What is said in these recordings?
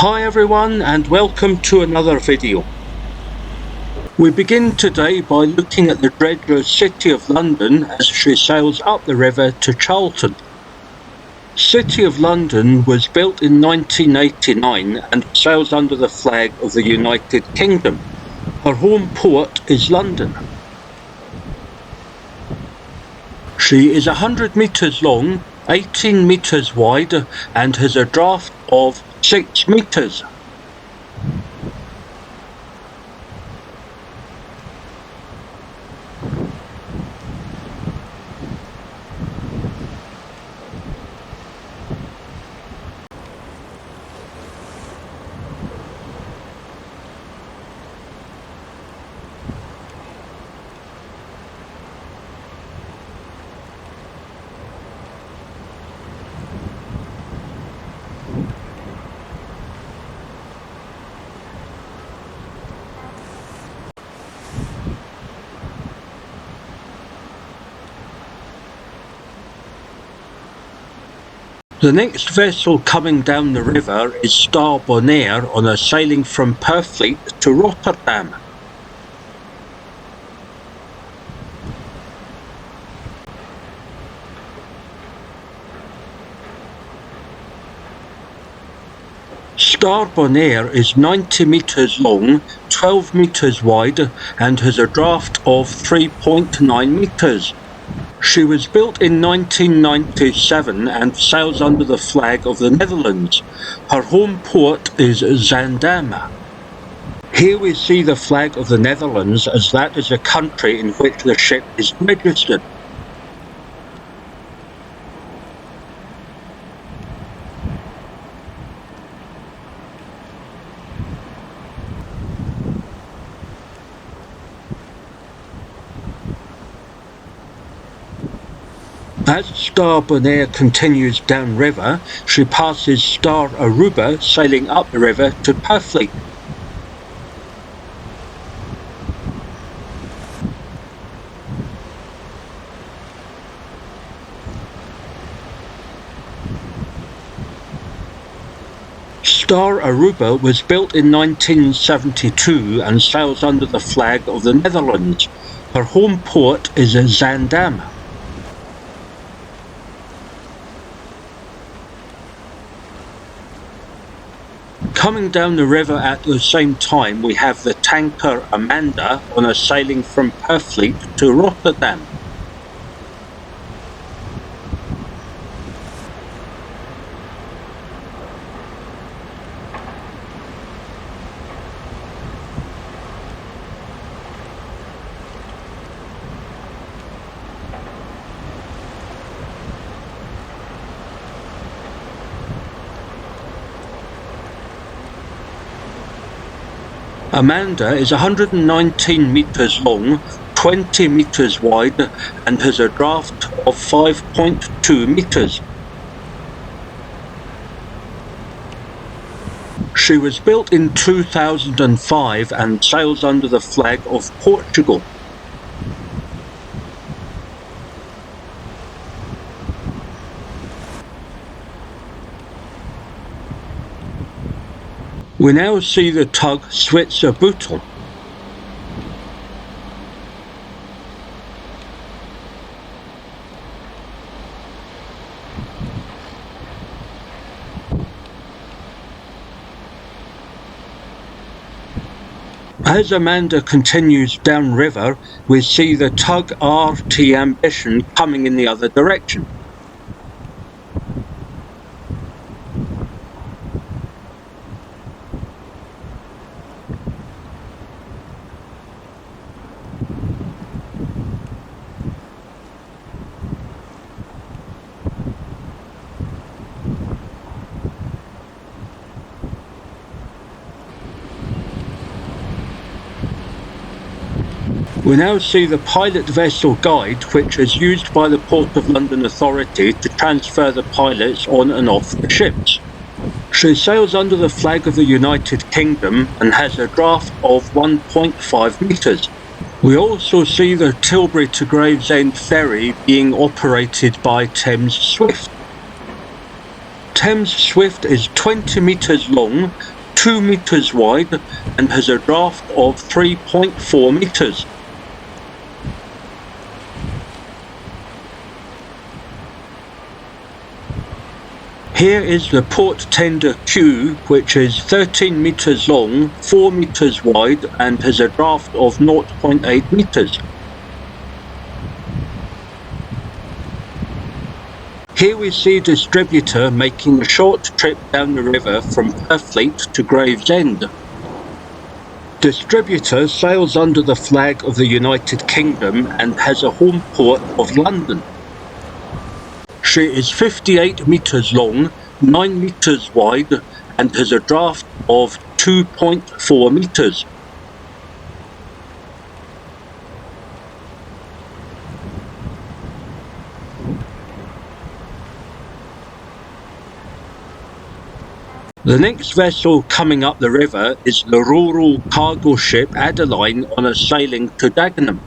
Hi everyone and welcome to another video. We begin today by looking at the Dredger City of London as she sails up the river to Charlton. City of London was built in 1989 and sails under the flag of the United Kingdom. Her home port is London. She is 100 metres long, 18 metres wide and has a draft of 6 metres. The next vessel coming down the river is BONAIRE on a sailing from Purfleet to Rotterdam. BONAIRE is 90 metres long, 12 metres wide and has a draft of 3.9 metres. She was built in 1997 and sails under the flag of the Netherlands. Her home port is Zaandam. Here we see the flag of the Netherlands as that is a country in which the ship is registered. As BONAIRE continues downriver, she passes ARUBA sailing up the river to Purfleet. ARUBA was built in 1972 and sails under the flag of the Netherlands. Her home port is Zaandam. Coming down the river at the same time we have the tanker Amanda on a sailing from Purfleet to Rotterdam. Amanda is 119 metres long, 20 metres wide and has a draft of 5.2 metres. She was built in 2005 and sails under the flag of Portugal. We now see the tug SVITZER BOOTLE. As Amanda continues downriver, we see the tug RT Ambition coming in the other direction. We now see the pilot vessel guide, which is used by the Port of London Authority to transfer the pilots on and off the ships. She sails under the flag of the United Kingdom and has a draft of 1.5 metres. We also see the Tilbury to Gravesend ferry being operated by Thames Swift. Thames Swift is 20 metres long, 2 metres wide, and has a draft of 3.4 metres. Here is the port tender queue, which is 13 metres long, 4 metres wide, and has a draft of 0.8 metres. Here we see Distributor making a short trip down the river from Ferry to Gravesend. Distributor sails under the flag of the United Kingdom and has a home port of London. She is 58 metres long, 9 metres wide, and has a draft of 2.4 metres. The next vessel coming up the river is the RoRo cargo ship ADELINE on a sailing to Dagenham.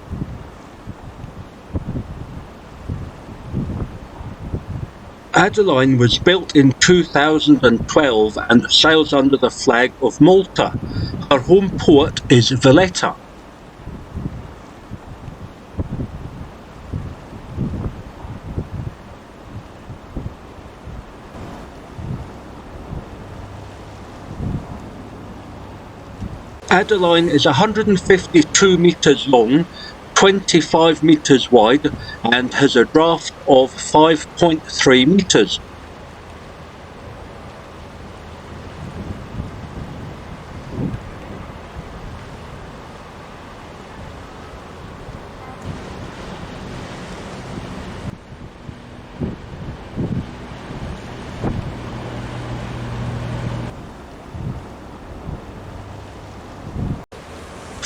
ADELINE was built in 2012 and sails under the flag of Malta. Her home port is Valletta. ADELINE is 152 metres long, 25 metres wide, and has a draft of 5.3 metres.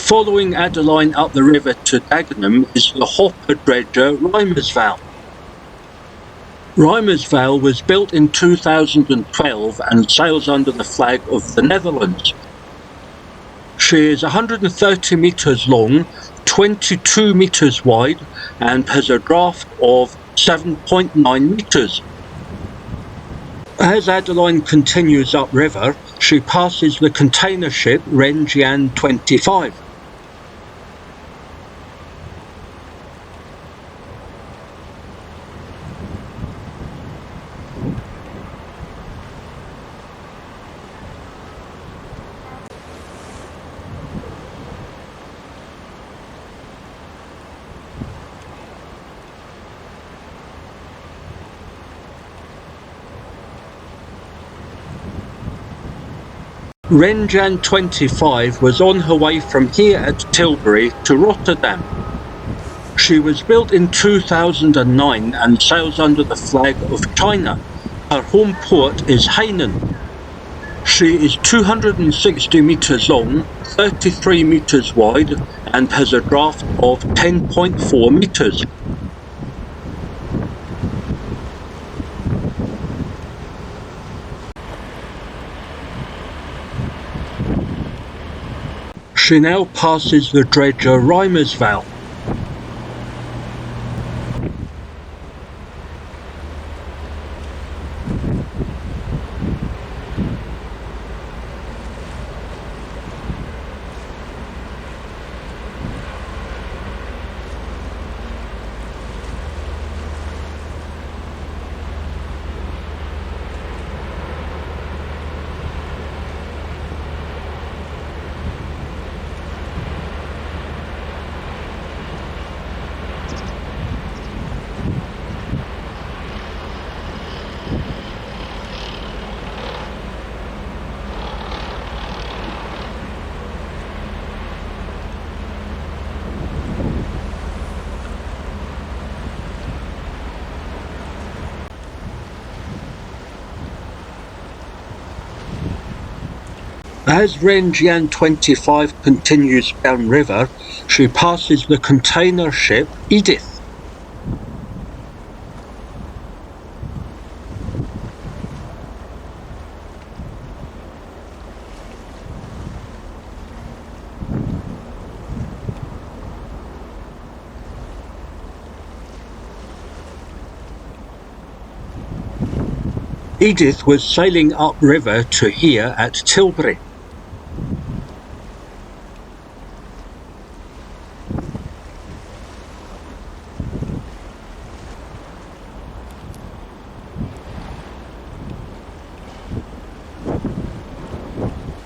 Following ADELINE up the river to Dagenham is the hopper dredger REIMERSWAAL. REIMERSWAAL was built in 2012 and sails under the flag of the Netherlands. She is 130 metres long, 22 metres wide, and has a draft of 7.9 metres. As ADELINE continues upriver, she passes the container ship JIAN 25. JIAN 25 was on her way from here at Tilbury to Rotterdam. She was built in 2009 and sails under the flag of China. Her home port is Hainan. She is 260 metres long, 33 metres wide, and has a draft of 10.4 metres. She now passes the dredger REIMERSWAAL. As JIAN 25 continues downriver, she passes the container ship EDITH. Edith was sailing upriver to here at Tilbury.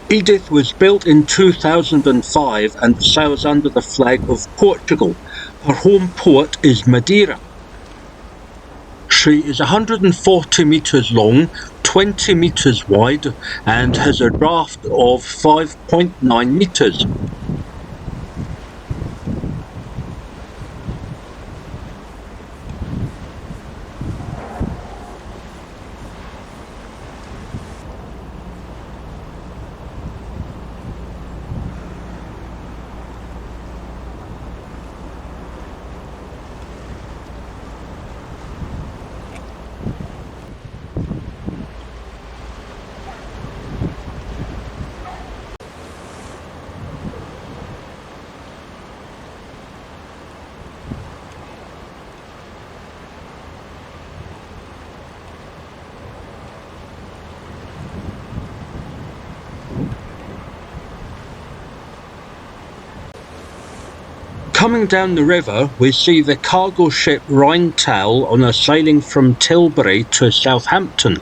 Edith was built in 2005 and sails under the flag of Portugal. Her home port is Madeira. She is 140 metres long, 20 metres wide, and has a draft of 5.9 metres. Coming down the river, we see the cargo ship RHEINTAL on a sailing from Tilbury to Southampton.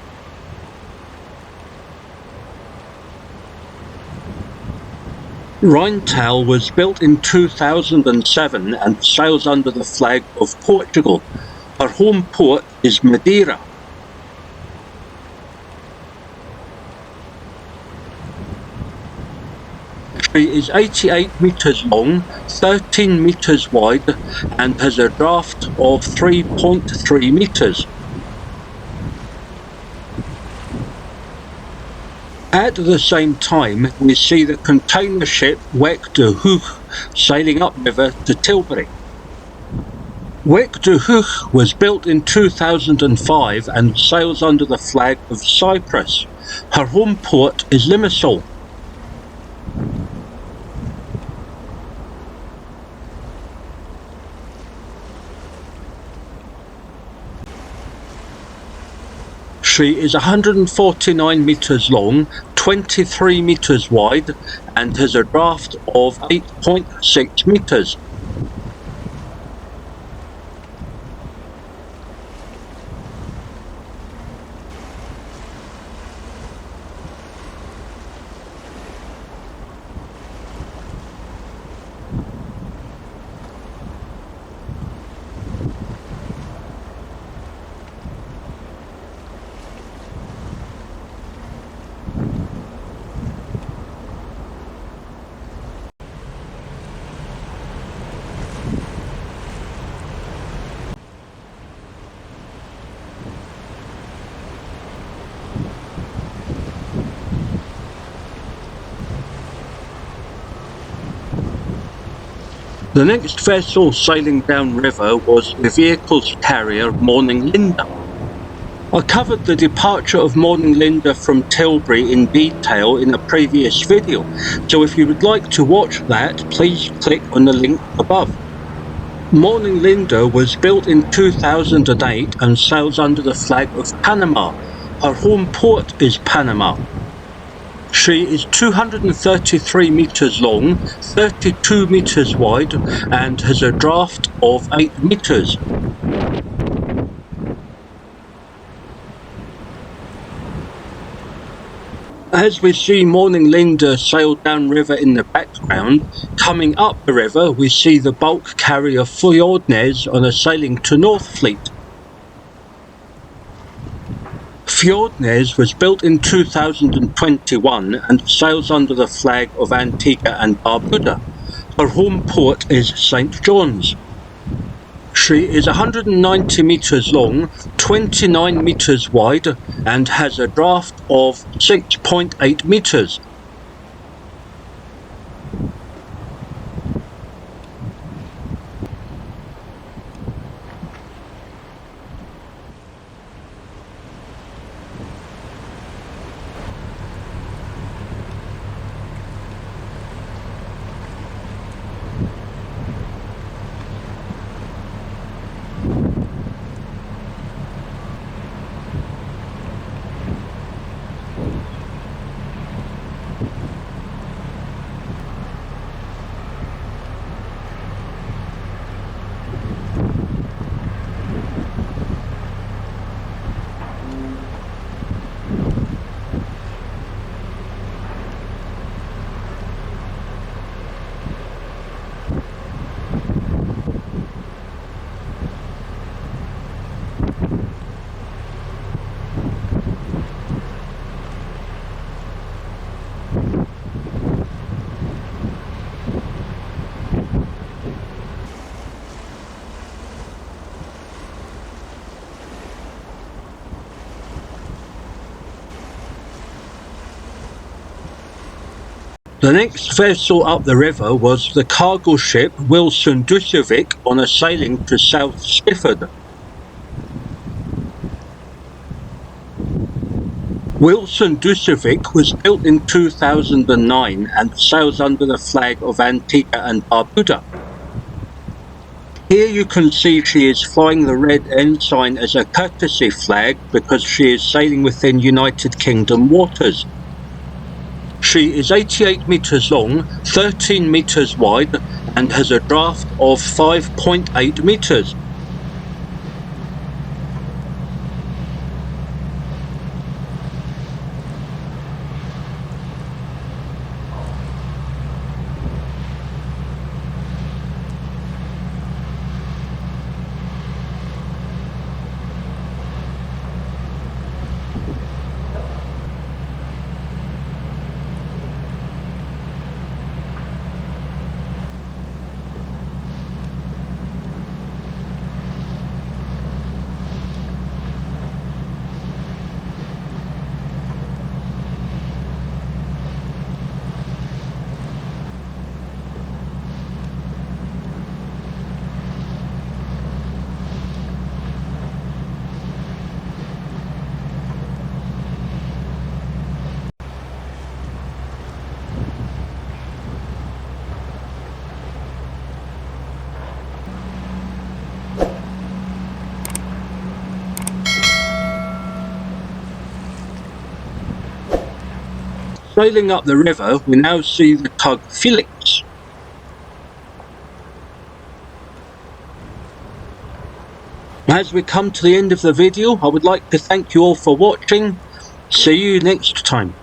RHEINTAL was built in 2007 and sails under the flag of Portugal. Her home port is Madeira. She is 88 metres long, 13 metres wide, and has a draft of 3.3 metres. At the same time, we see the container ship HOOGH sailing upriver to Tilbury. HOOGH was built in 2005 and sails under the flag of Cyprus. Her home port is REIMERSWAAL. She is 149 metres long, 23 metres wide, and has a draft of 8.6 metres. The next vessel sailing downriver was the vehicles carrier Morning Linda. I covered the departure of Morning Linda from Tilbury in detail in a previous video, so if you would like to watch that, please click on the link above. Morning Linda was built in 2008 and sails under the flag of Panama. Her home port is Panama. She is 233 metres long, 32 metres wide, and has a draft of 8 metres. As we see Morning Linda sail downriver in the background, coming up the river we see the bulk carrier FJORDNES on a sailing to Northfleet. FJORDNES was built in 2021 and sails under the flag of Antigua and Barbuda. Her home port is St. John's. She is 190 metres long, 29 metres wide, and has a draft of 6.8 metres. The next vessel up the river was the cargo ship Wilson DUSAVIK on a sailing to South Stifford. Wilson DUSAVIK was built in 2009 and sails under the flag of Antigua and Barbuda. Here you can see she is flying the red ensign as a courtesy flag because she is sailing within United Kingdom waters. She is 88 metres long, 13 metres wide, and has a draft of 5.8 metres. Sailing up the river, we now see the tug FELIX. As we come to the end of the video, I would like to thank you all for watching. See you next time.